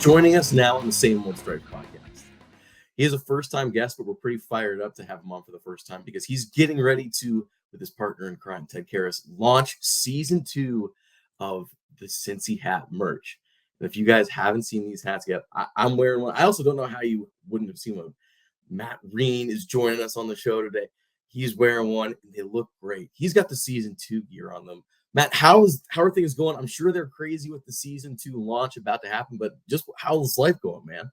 Joining us now on the Same Old Strike podcast. He is a first-time guest, but we're pretty fired up to have him on for the first time because he's getting ready to, with his partner in crime, Ted Karras, launch season 2 of the Cincy hat merch. And if you guys haven't seen these hats yet, I'm wearing one. I also don't know how you wouldn't have seen one. Matt Renie is joining us on the show today. He's wearing one, and they look great. He's got the season 2 gear on them. Matt, how are things going? I'm sure they're crazy with the season 2 launch about to happen, but just how's life going, man?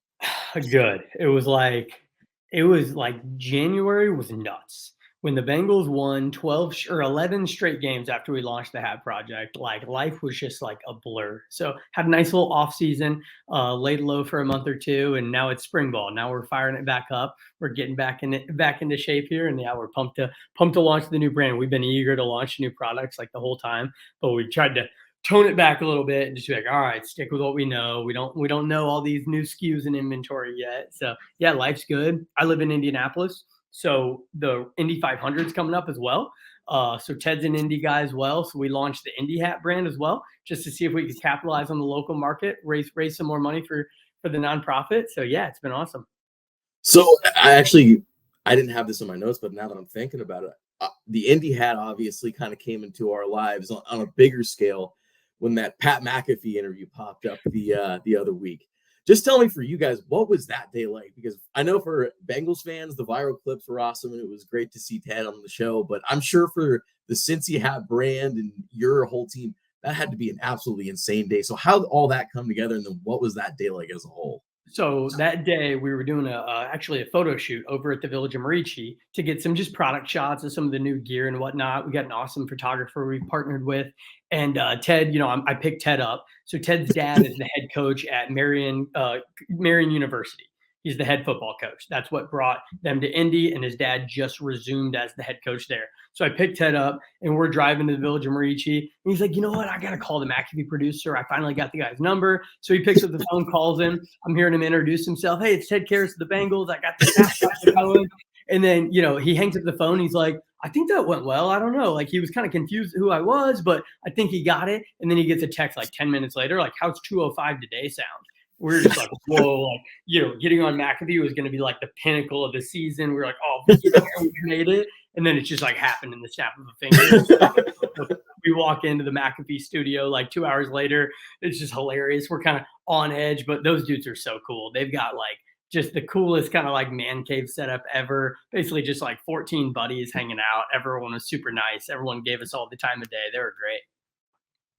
Good. It was like January was nuts. When the Bengals won 12 or 11 straight games after we launched the hat project, like life was just like a blur. So had a nice little off season, laid low for a month or two, and now it's spring ball. Now we're firing it back up. We're getting back into shape here, and yeah, we're pumped to launch the new brand. We've been eager to launch new products like the whole time, but we tried to tone it back a little bit and just be like, all right, stick with what we know. We don't know all these new SKUs in inventory yet. So yeah, life's good. I live in Indianapolis, so the Indy 500 is coming up as well. So Ted's an Indy guy as well. So we launched the Indy hat brand as well, just to see if we could capitalize on the local market, raise some more money for the nonprofit. So yeah, it's been awesome. So I didn't have this in my notes, but now that I'm thinking about it, the Indy hat obviously kind of came into our lives on a bigger scale when that Pat McAfee interview popped up the other week. Just tell me, for you guys, what was that day like? Because I know for Bengals fans, the viral clips were awesome, and it was great to see Ted on the show. But I'm sure for the Cincy hat brand and your whole team, that had to be an absolutely insane day. So how did all that come together, and then what was that day like as a whole? So that day we were doing actually a photo shoot over at the Village of Marici to get some just product shots of some of the new gear and whatnot. We got an awesome photographer we partnered with, and Ted, I picked Ted up. So Ted's dad is the head coach at Marion University. He's the head football coach. That's what brought them to Indy, and his dad just resumed as the head coach there. So I picked Ted up, and we're driving to the Village of Marici, and he's like, you know what? I got to call the McAfee producer. I finally got the guy's number. So he picks up the phone, calls him. I'm hearing him introduce himself. Hey, it's Ted Karras of the Bengals. I got the going. And then, he hangs up the phone. He's like, I think that went well. I don't know. Like, he was kind of confused who I was, but I think he got it. And then he gets a text like 10 minutes later, like, how's 2:05 today sound? We're just like, whoa, getting on McAfee was going to be like the pinnacle of the season. We were like, oh, we made it. And then it just like happened in the snap of a finger. We walk into the McAfee studio like 2 hours later. It's just hilarious. We're kind of on edge, but those dudes are so cool. They've got like just the coolest kind of like man cave setup ever. Basically just like 14 buddies hanging out. Everyone was super nice. Everyone gave us all the time of day. They were great.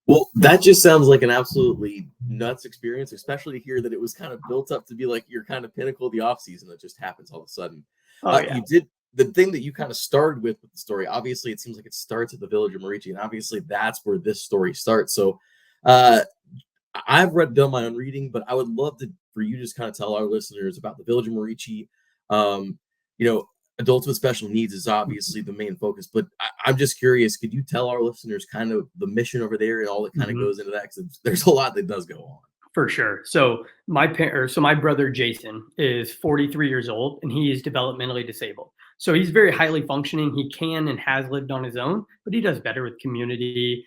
Well, that just sounds like an absolutely nuts experience, especially to hear that it was kind of built up to be like your kind of pinnacle of the offseason that just happens all of a sudden. Yeah. You did the thing that you kind of started with the story. Obviously, it seems like it starts at the Village of Marici, and obviously that's where this story starts. So I've done my own reading, but I would love for you to just kind of tell our listeners about the Village of Marici. Adults with special needs is obviously the main focus, but I'm just curious, could you tell our listeners kind of the mission over there and all that kind of goes into that? Because there's a lot that does go on. For sure. So my brother Jason is 43 years old, and he is developmentally disabled. So he's very highly functioning. He can and has lived on his own, but he does better with community.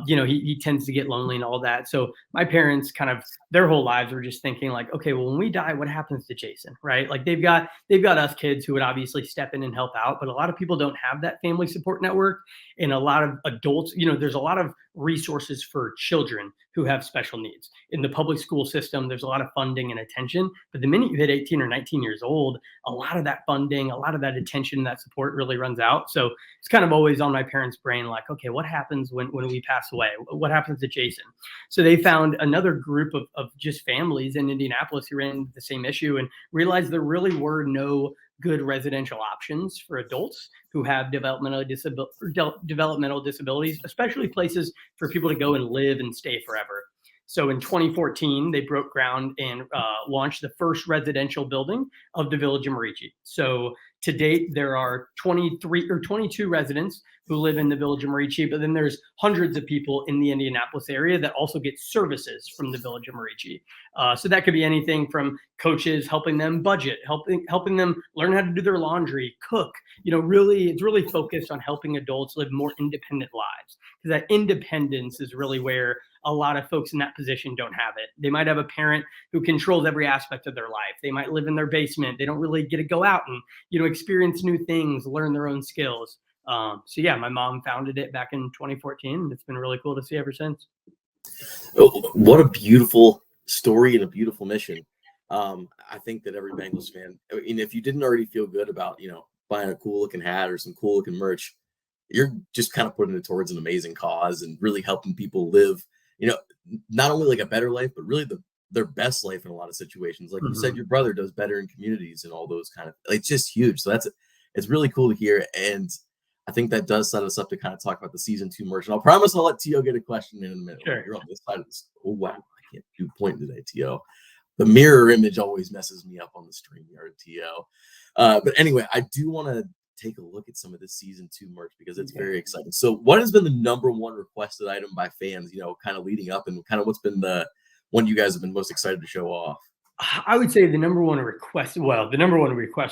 He tends to get lonely and all that. So my parents kind of their whole lives were just thinking like, okay, well, when we die, what happens to Jason, right? Like they've got us kids who would obviously step in and help out, but a lot of people don't have that family support network. And a lot of adults, there's a lot of resources for children who have special needs. In the public school system, there's a lot of funding and attention, but the minute you hit 18 or 19 years old, a lot of that funding, a lot of that attention, that support really runs out. So it's kind of always on my parents' brain, like, okay, what happens when we pass away? What happens to Jason? So they found another group of just families in Indianapolis who ran into the same issue and realized there really were no good residential options for adults who have developmental disabilities, especially places for people to go and live and stay forever. So in 2014, they broke ground and launched the first residential building of the Village of Marici. So to date, there are 22 residents who live in the Village of Marici, but then there's hundreds of people in the Indianapolis area that also get services from the Village of Marici. So that could be anything from coaches helping them budget, helping them learn how to do their laundry, cook. It's really focused on helping adults live more independent lives, because that independence is really where a lot of folks in that position don't have it. They might have a parent who controls every aspect of their life. They might live in their basement. They don't really get to go out and, experience new things, learn their own skills. So yeah, my mom founded it back in 2014, and it's been really cool to see ever since. What a beautiful story and a beautiful mission. I think that every Bengals fan, and if you didn't already feel good about, buying a cool looking hat or some cool looking merch, you're just kind of putting it towards an amazing cause and really helping people live, not only like a better life, but really their best life in a lot of situations. Like you said, your brother does better in communities and all those kind of, it's just huge. So it's really cool to hear. And I think that does set us up to kind of talk about the season 2 merch. And I'll promise I'll let T.O. get a question in a minute. Sure. You're on this side of this. Oh, wow. I can't do pointing today, T.O. The mirror image always messes me up on the StreamYard, T.O. But anyway, I do want to take a look at some of this season 2 merch because it's very exciting. So what has been the number one requested item by fans, kind of leading up, and kind of what's been the one you guys have been most excited to show off? I would say the number one request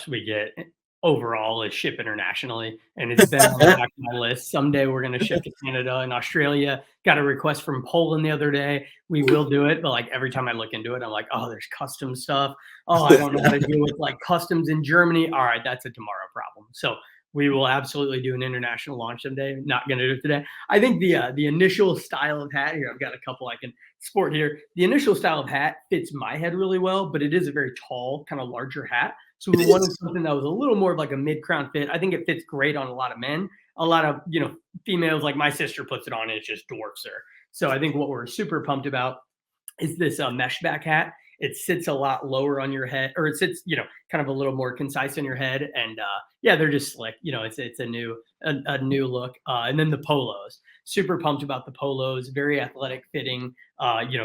we get overall is ship internationally, and it's been on the back of my list. Someday we're going to ship to Canada and Australia. Got a request from Poland the other day. We will do it, but like every time I look into it, I'm like, oh, there's custom stuff. Oh, I don't know how to deal with like customs in Germany. All right, that's a tomorrow problem. So we will absolutely do an international launch someday. Not going to do it today. I think the initial style of hat here, I've got a couple I can sport here. The initial style of hat fits my head really well, but it is a very tall, kind of larger hat. So we wanted something that was a little more of like a mid-crown fit. I think it fits great on a lot of men. A lot of, females, like my sister puts it on and it just dwarfs her. So I think what we're super pumped about is this mesh back hat. It sits a lot lower on your head, or it sits, kind of a little more concise on your head. And they're just slick. It's a new look. And then the polos, super pumped about the polos, very athletic fitting,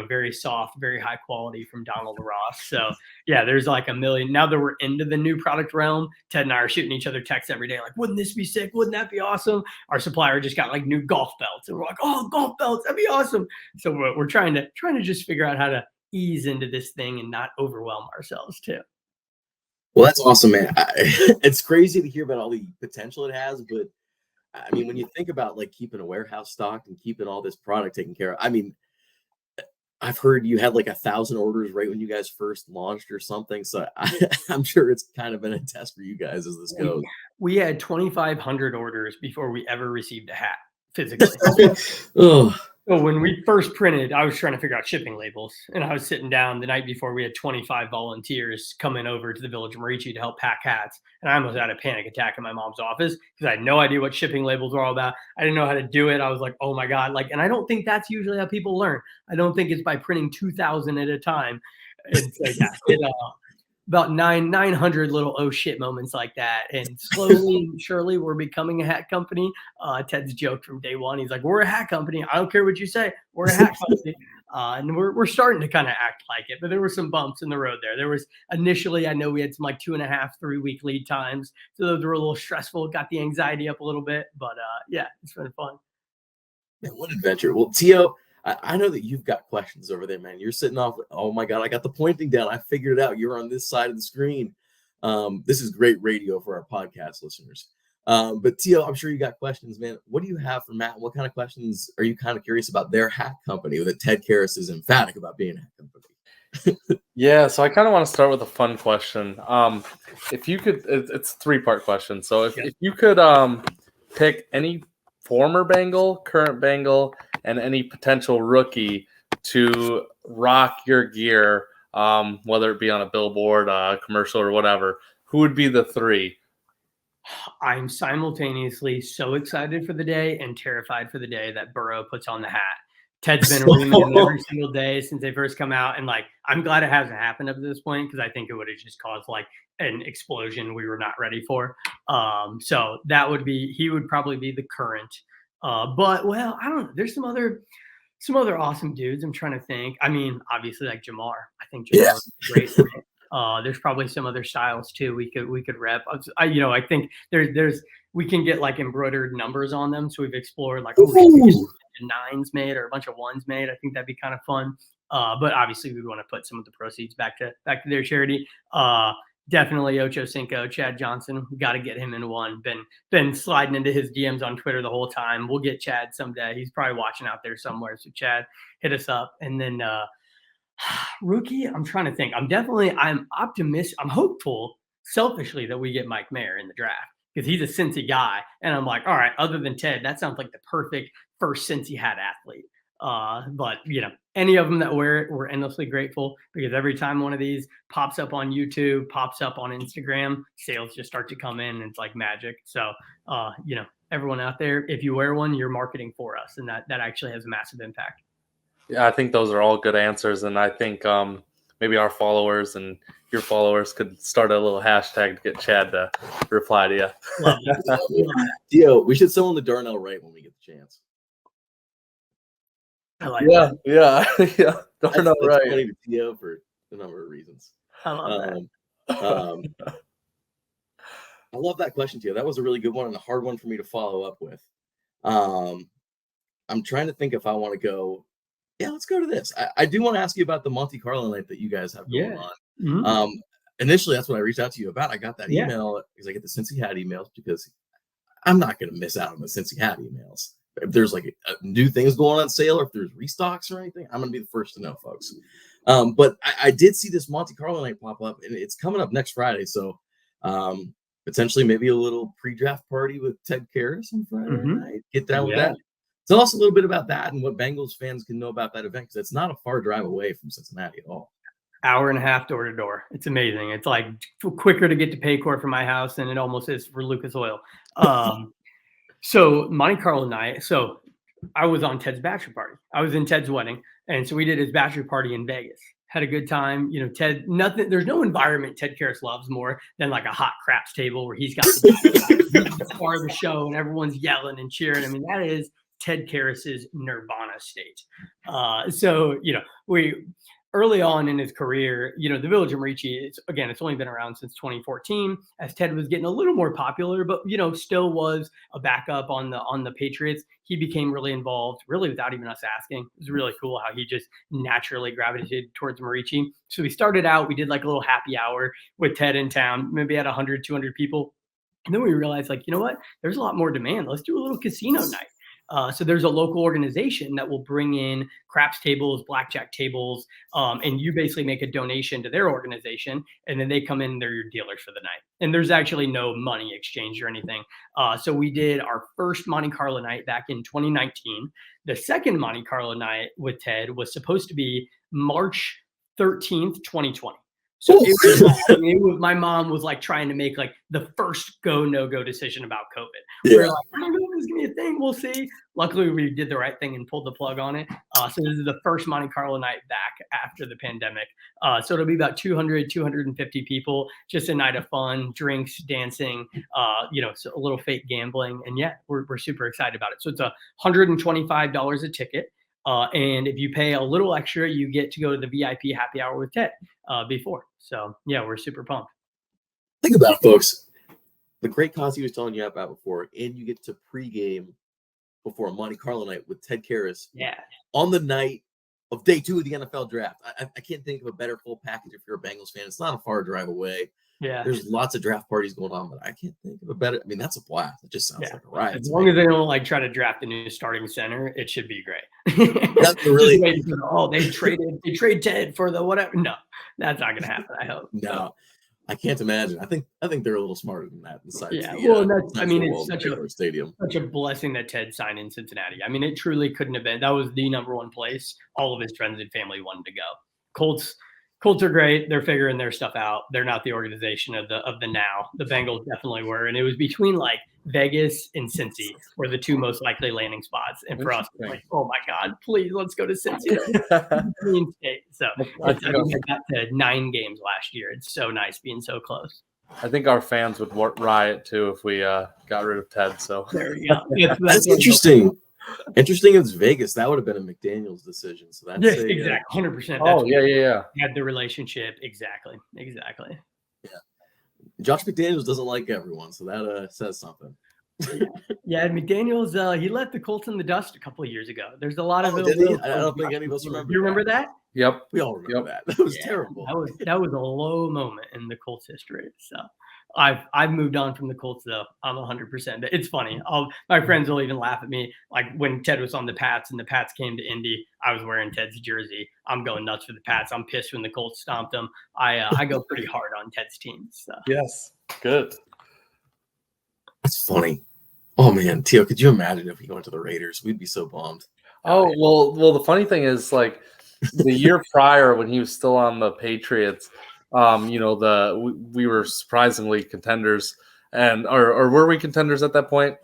very soft, very high quality from Donald Ross. So yeah, there's like a million. Now that we're into the new product realm, Ted and I are shooting each other texts every day. Like, wouldn't this be sick? Wouldn't that be awesome? Our supplier just got like new golf belts, and we're like, oh, golf belts, that'd be awesome. So we're trying to just figure out how to ease into this thing and not overwhelm ourselves too. Well, that's awesome, man. It's crazy to hear about all the potential it has, but I mean, when you think about like keeping a warehouse stocked and keeping all this product taken care of, I mean, I've heard you had like 1,000 orders right when you guys first launched or something. So I'm sure it's kind of been a test for you guys as this goes. We had 2,500 orders before we ever received a hat physically. Oh. So when we first printed, I was trying to figure out shipping labels, and I was sitting down the night before. We had 25 volunteers coming over to the Village of Renie to help pack hats, and I almost had a panic attack in my mom's office because I had no idea what shipping labels were all about. I didn't know how to do it. I was like, oh my God. And I don't think that's usually how people learn. I don't think it's by printing 2,000 at a time. And so about 900 little oh shit moments like that. And slowly and surely we're becoming a hat company. Ted's joked from day one. He's like, we're a hat company. I don't care what you say. We're a hat company. And we're starting to kind of act like it, but there were some bumps in the road there. There was initially, I know we had some like 2.5, 3 week lead times. So those were a little stressful, got the anxiety up a little bit, but it's been fun. Man, what adventure. Well, T.O., I know that you've got questions over there, man. You're sitting off. Oh my God, I got the pointing down. I figured it out. You're on this side of the screen. This is great radio for our podcast listeners. But T.O., I'm sure you got questions, man. What do you have for Matt? What kind of questions are you kind of curious about their hat company that Ted Karras is emphatic about being a hat company? Yeah, so I kind of want to start with a fun question. If you could, it's a 3-part question. So if you could pick any former Bengal, current Bengal, and any potential rookie to rock your gear, whether it be on a billboard, commercial, or whatever, who would be the 3? I'm simultaneously so excited for the day and terrified for the day that Burrow puts on the hat. Ted's been reading them every single day since they first come out. And I'm glad it hasn't happened up to this point, because I think it would have just caused an explosion we were not ready for. So he would probably be the current. But I don't know. There's some other awesome dudes. I'm trying to think. I mean, obviously like Jamar. I think Jamar is great. There's probably some other styles too we could rep. I think we can get like embroidered numbers on them. So we've explored nines made or a bunch of ones made. I think that'd be kind of fun. But obviously we want to put some of the proceeds back to their charity. Definitely Ocho Cinco, Chad Johnson. We got to get him in one. Been sliding into his DMs on Twitter the whole time. We'll get Chad someday. He's probably watching out there somewhere. So Chad, hit us up. And then rookie, I'm trying to think. I'm optimistic. I'm hopeful selfishly that we get Mike Mayer in the draft because he's a Cincy guy. And I'm like, all right, other than Ted, that sounds like the perfect first Cincy hat athlete. But any of them that wear it, we're endlessly grateful because every time one of these pops up on YouTube, pops up on Instagram, sales just start to come in and it's like magic. So, everyone out there, if you wear one, you're marketing for us. And that actually has a massive impact. Yeah, I think those are all good answers. And I think maybe our followers and your followers could start a little hashtag to get Chad to reply to you. Love it. Theo, we should sell him the Darnell Wright when we get the chance. I like that. Yeah. Darnell That's Wright. funny to Theo for a number of reasons. I love that. I love that question, Theo. That was a really good one and a hard one for me to follow up with. I'm trying to think if I want to go. Yeah, let's go to this. I do want to ask you about the Monte Carlo night that you guys have going on. Mm-hmm. Initially, that's what I reached out to you about. I got that email because I get the Cincy Hat emails because I'm not going to miss out on the Cincy Hat emails. If there's like new things going on sale or if there's restocks or anything, I'm going to be the first to know, folks. But I did see this Monte Carlo night pop up, and it's coming up next Friday. So potentially maybe a little pre-draft party with Ted Karras on Friday night. Get down with that. Tell us a little bit about that and what Bengals fans can know about that event because it's not a far drive away from Cincinnati at all. Hour and a half door to door. It's amazing. It's like quicker to get to Paycor from my house than it almost is for Lucas Oil. So Monte Carlo night. So I was on Ted's bachelor party. I was in Ted's wedding. And so we did his bachelor party in Vegas. Had a good time. Ted, there's no environment Ted Karras loves more than like a hot craps table where he's got the star of the show and everyone's yelling and cheering. I mean, that is Ted Karras's nirvana state. We early on in his career, the Village of Renie, it's only been around since 2014 as Ted was getting a little more popular, but still was a backup on the Patriots. He became really involved, really without even us asking. It was really cool how he just naturally gravitated towards Renie. So we started out, we did like a little happy hour with Ted in town, maybe had 100, 200 people. And then we realized like, you know what? There's a lot more demand. Let's do a little casino night. So there's a local organization that will bring in craps tables, blackjack tables, and you basically make a donation to their organization, and then they come in, they're your dealers for the night. And there's actually no money exchange or anything. So we did our first Monte Carlo night back in 2019. The second Monte Carlo night with Ted was supposed to be March 13th, 2020. So my mom was like trying to make like the first no-go decision about COVID. We were like, I don't know if it's going to be a thing. We'll see. Luckily, we did the right thing and pulled the plug on it. So this is the first Monte Carlo night back after the pandemic. So it'll be about 200, 250 people, just a night of fun, drinks, dancing, so a little fake gambling. And yeah, we're super excited about it. So it's $125 a ticket. And if you pay a little extra, you get to go to the VIP happy hour with Ted before. So, yeah, we're super pumped. Think about it, folks. The great cause he was telling you about before, and you get to pregame before a Monte Carlo night with Ted Karras on the night of day 2 of the NFL draft. I can't think of a better full package if you're a Bengals fan. It's not a far drive away. Yeah, there's lots of draft parties going on, but I can't think of a better. I mean, that's a blast. It just sounds like a riot. As long as they don't like try to draft a new starting center, it should be great. That's really they trade Ted for the whatever. No, that's not going to happen. I hope. No, I can't imagine. I think they're a little smarter than that. Besides it's such a blessing that Ted signed in Cincinnati. I mean, it truly couldn't have been. That was the number one place all of his friends and family wanted to go. Colts are great. They're figuring their stuff out. They're not the organization of the now. The Bengals definitely were. And it was between like Vegas and Cincy were the two most likely landing spots. And for us, like, oh my God, please let's go to Cincy. So I got to 9 games last year. It's so nice being so close. I think our fans would riot too if we got rid of Ted. So there we go. That's interesting. Interesting. It's Vegas. That would have been a McDaniels decision. So that's exactly 100%. Oh yeah. Had the relationship exactly. Yeah. Josh McDaniels doesn't like everyone, so that says something. Yeah, McDaniel's he left the Colts in the dust a couple of years ago. There's a lot of did he? I don't think any of us remember. You remember that? Yep. We all remember that. That was terrible. That was a low moment in the Colts history. So I've moved on from the Colts though. I'm 100%. It's funny. My friends will even laugh at me. Like when Ted was on the Pats and the Pats came to Indy, I was wearing Ted's jersey. I'm going nuts for the Pats. I'm pissed when the Colts stomped them. I go pretty hard on Ted's team. So. Yes. Good. That's funny. Oh man, Tio, could you imagine if he went to the Raiders? We'd be so bummed. Oh, well, the funny thing is, like, the year prior when he was still on the Patriots, we were surprisingly contenders, or were we contenders at that point?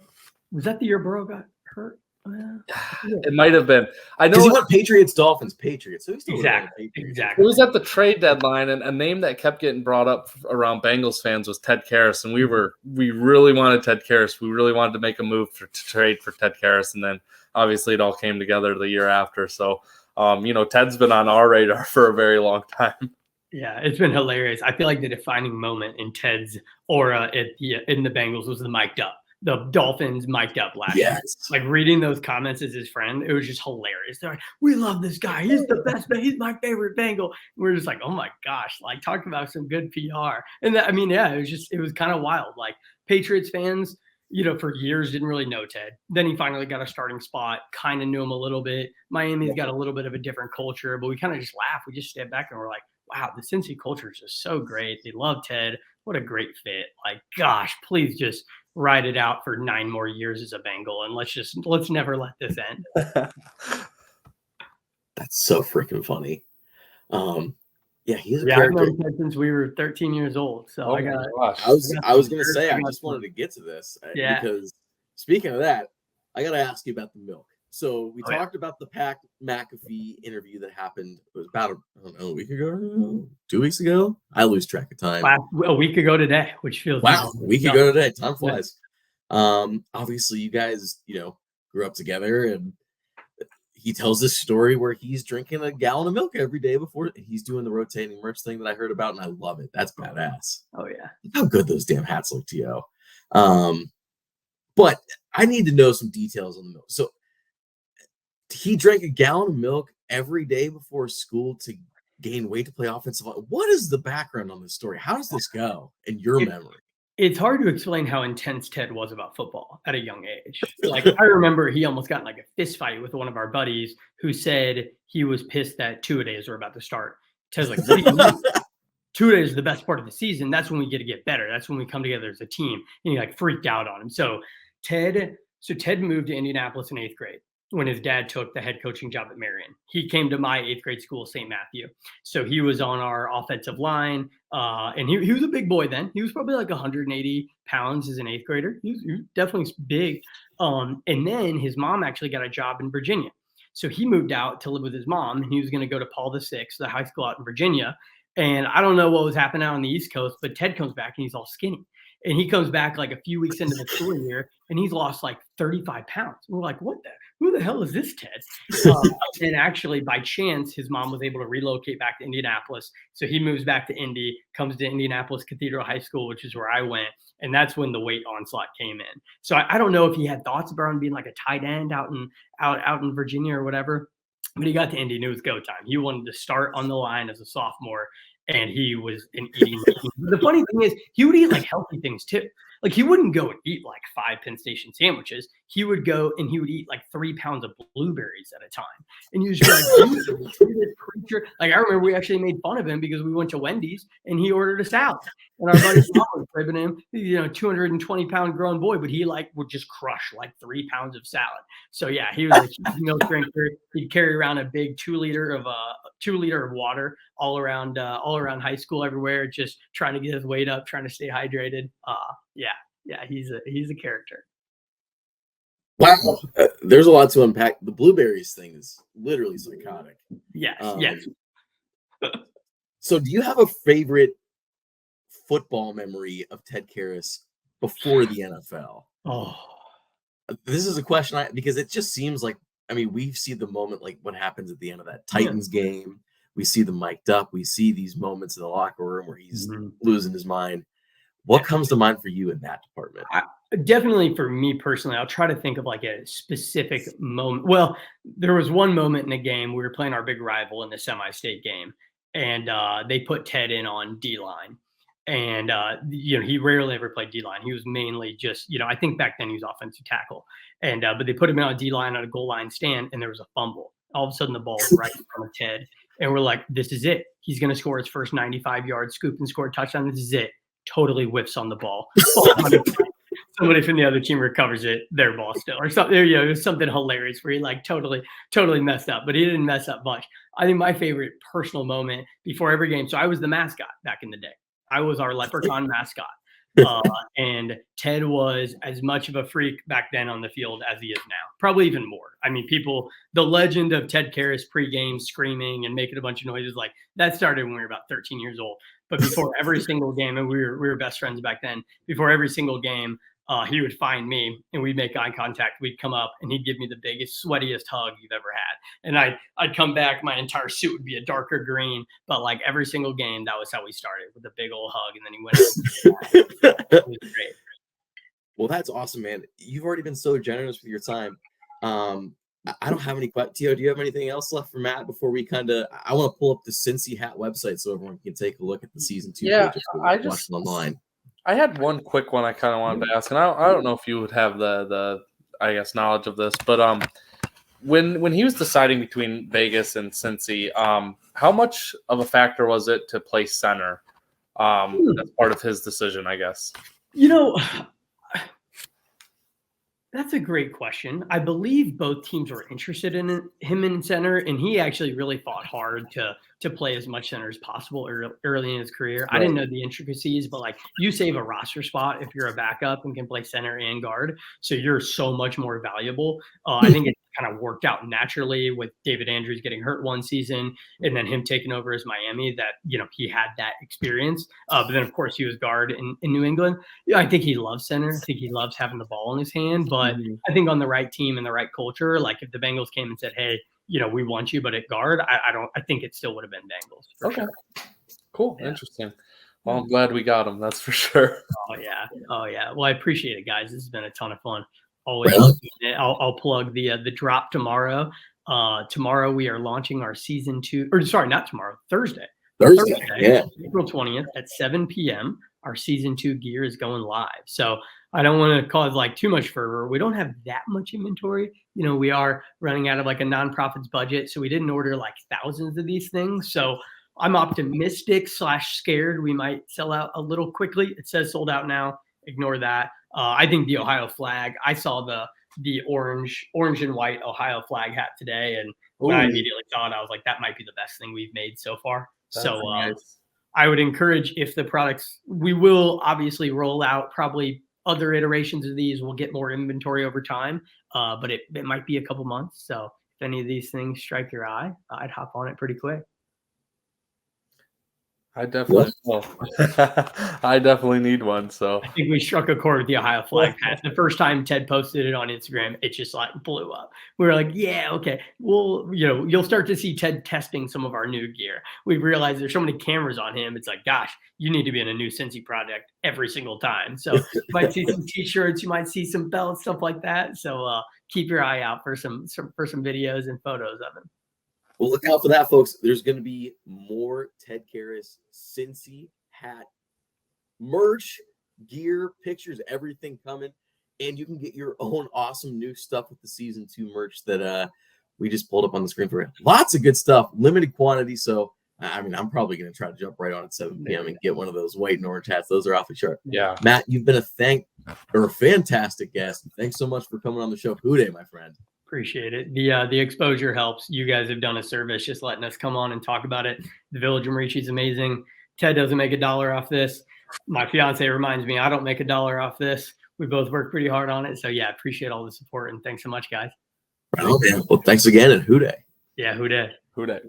Was that the year Burrow got hurt? It might have been. I know he went Patriots, Dolphins, Patriots. So exactly. It was at the trade deadline, and a name that kept getting brought up around Bengals fans was Ted Karras, and we really wanted Ted Karras. We really wanted to make a move to trade for Ted Karras, and then obviously it all came together the year after. So, Ted's been on our radar for a very long time. Yeah, it's been hilarious. I feel like the defining moment in Ted's aura in the Bengals was the mic'd up. The Dolphins mic'd up last year. Like reading those comments as his friend, it was just hilarious. They're like, "We love this guy. He's the best. He's my favorite Bengal." And we're just like, "Oh my gosh!" Like talking about some good PR. And it was kind of wild. Like Patriots fans, for years didn't really know Ted. Then he finally got a starting spot. Kind of knew him a little bit. Miami's got a little bit of a different culture, but we kind of just laugh. We just step back and we're like, "Wow, the Cincy culture is just so great. They love Ted. What a great fit. Like, gosh, please just ride it out for 9 more years as a Bengal, and let's never let this end." That's so freaking funny. He's a character. character. I've known Ted since we were 13 years old. So I was gonna say I just wanted to get to this because speaking of that, I gotta ask you about the milk. So we talked about the Pat McAfee interview that happened. It was about a week ago, 2 weeks ago. I lose track of time. A week ago today, which feels a week ago today. Time flies. Obviously, you guys, grew up together, and he tells this story where he's drinking a gallon of milk every day before he's doing the rotating merch thing that I heard about, and I love it. That's badass. Oh yeah, look how good those damn hats look, Tio. But I need to know some details on the milk. So he drank a gallon of milk every day before school to gain weight to play offensive line. What is the background on this story? How does this go in your memory? It's hard to explain how intense Ted was about football at a young age. Like I remember he almost got in like a fist fight with one of our buddies who said he was pissed that 2-a-days were about to start. Ted's like, "What do you mean? 2-a-days is the best part of the season. That's when we get better. That's when we come together as a team." And he like freaked out on him. So Ted moved to Indianapolis in 8th grade when his dad took the head coaching job at Marion. He came to my 8th grade school, St. Matthew. So he was on our offensive line. And he was a big boy then. He was probably like 180 pounds as an 8th grader. He was definitely big. And then his mom actually got a job in Virginia. So he moved out to live with his mom, and he was going to go to Paul VI, the high school out in Virginia. And I don't know what was happening out on the East Coast, but Ted comes back and he's all skinny. And he comes back like a few weeks into the school year, and he's lost like 35 pounds. And we're like, who the hell is this Ted? And actually, by chance, his mom was able to relocate back to Indianapolis. So he moves back to Indy, comes to Indianapolis Cathedral High School, which is where I went. And that's when the weight onslaught came in. So I don't know if he had thoughts about him being like a tight end out in Virginia or whatever. But he got to Indy and it was go time. He wanted to start on the line as a sophomore. And he was an eating machine. The funny thing is, he would eat like healthy things too. Like he wouldn't go and eat like 5 Penn Station sandwiches. He would go and he would eat like 3 pounds of blueberries at a time. And he was just like, preacher. Like I remember we actually made fun of him because we went to Wendy's and he ordered a salad. And our buddy Tom was ribbing him, 220-pound grown boy, but he like would just crush like 3 pounds of salad. So yeah, he was a huge milk drinker. He'd carry around a big 2 liter of water all around high school everywhere, just trying to get his weight up, trying to stay hydrated. He's a character. Wow, there's a lot to unpack. The blueberries thing is literally psychotic. Yes. So do you have a favorite football memory of Ted Karras before the NFL? Oh, this is a question because it just seems like, we see the moment, like what happens at the end of that Titans game. We see them mic'd up. We see these moments in the locker room where he's losing his mind. What comes to mind for you in that department? Definitely for me personally, I'll try to think of like a specific moment. Well, there was one moment in the game we were playing our big rival in the semi-state game, and they put Ted in on D line, and he rarely ever played D line. He was mainly just I think back then he was offensive tackle, and but they put him in on D line on a goal line stand, and there was a fumble. All of a sudden, the ball right in front of Ted, and we're like, "This is it. He's going to score his first 95-yard scoop and score a touchdown. This is it." Totally whiffs on the ball. Somebody from the other team recovers it, their ball still, or something. It was something hilarious where he like totally messed up, but he didn't mess up much. I think my favorite personal moment before every game. So I was the mascot back in the day. I was our leprechaun mascot. And Ted was as much of a freak back then on the field as he is now, probably even more. I mean, the legend of Ted Karras pregame screaming and making a bunch of noises, like that started when we were about 13 years old. But before every single game, and we were best friends back then, before every single game, he would find me and we'd make eye contact. We'd come up and he'd give me the biggest, sweatiest hug you've ever had. And I'd come back, my entire suit would be a darker green, but like every single game, that was how we started, with a big old hug. And then he went out. It was great. Well, that's awesome, man. You've already been so generous with your time. I don't have any questions. Tio, do you have anything else left for Matt before we I want to pull up the Cincy Hat website so everyone can take a look at the season 2. Yeah, I just online. I had one quick one I kind of wanted to ask, and I don't know if you would have the I guess knowledge of this, but when he was deciding between Vegas and Cincy, how much of a factor was it to play center as part of his decision, I guess? That's a great question. I believe both teams were interested in him in center, and he actually really fought hard to play as much center as possible early in his career. Right. I didn't know the intricacies, but like you save a roster spot if you're a backup and can play center and guard, so you're so much more valuable. I think it kind of worked out naturally with David Andrews getting hurt one season and then him taking over as Miami, that he had that experience. But then of course he was guard in New England. I think he loves center. I think he loves having the ball in his hand. But I think on the right team and the right culture, like if the Bengals came and said, "Hey, we want you, but at guard," I think it still would have been Bengals. For sure. Cool. Yeah. Interesting. Well, I'm glad we got him. That's for sure. Oh yeah. Well, I appreciate it, guys. This has been a ton of fun. Always. I'll plug the drop tomorrow. Tomorrow we are launching our season 2, or sorry, not tomorrow, Thursday, yeah. April 20th at 7 p.m. Our season 2 gear is going live. So I don't want to cause like too much fervor. We don't have that much inventory. We are running out of like a nonprofit's budget, so we didn't order like thousands of these things. So I'm optimistic / scared we might sell out a little quickly. It says sold out now. Ignore that. I think the Ohio flag, I saw the orange and white Ohio flag hat today. And when I immediately saw it, I was like, that might be the best thing we've made so far. That's so nice. I would encourage, if the products, we will obviously roll out probably other iterations of these. We'll get more inventory over time, but it might be a couple months. So if any of these things strike your eye, I'd hop on it pretty quick. I definitely will. I definitely need one. So I think we struck a chord with the Ohio flag hat. The first time Ted posted it on Instagram, it just like blew up. We were like, yeah, okay. Well, you'll start to see Ted testing some of our new gear. We realized there's so many cameras on him. It's like, gosh, you need to be in a new Cincy project every single time. So you might see some t-shirts, you might see some belts, stuff like that. So keep your eye out for some videos and photos of him. Well, look out for that, folks. There's going to be more Ted Karras Cincy hat merch, gear, pictures, everything coming. And you can get your own awesome new stuff with the season 2 merch that we just pulled up on the screen for you. Lots of good stuff, limited quantity. So, I mean, I'm probably going to try to jump right on at 7 p.m. and get one of those white and orange hats. Those are awfully sharp. Yeah. Matt, you've been a fantastic guest. Thanks so much for coming on the show. Who day, my friend. Appreciate it. The exposure helps. You guys have done a service just letting us come on and talk about it. The Village of Renie is amazing. Ted doesn't make $1 off this. My fiance reminds me I don't make $1 off this. We both work pretty hard on it. So yeah, appreciate all the support and thanks so much, guys. Right on, man. Well, thanks again and who day. Yeah, who day. Who day.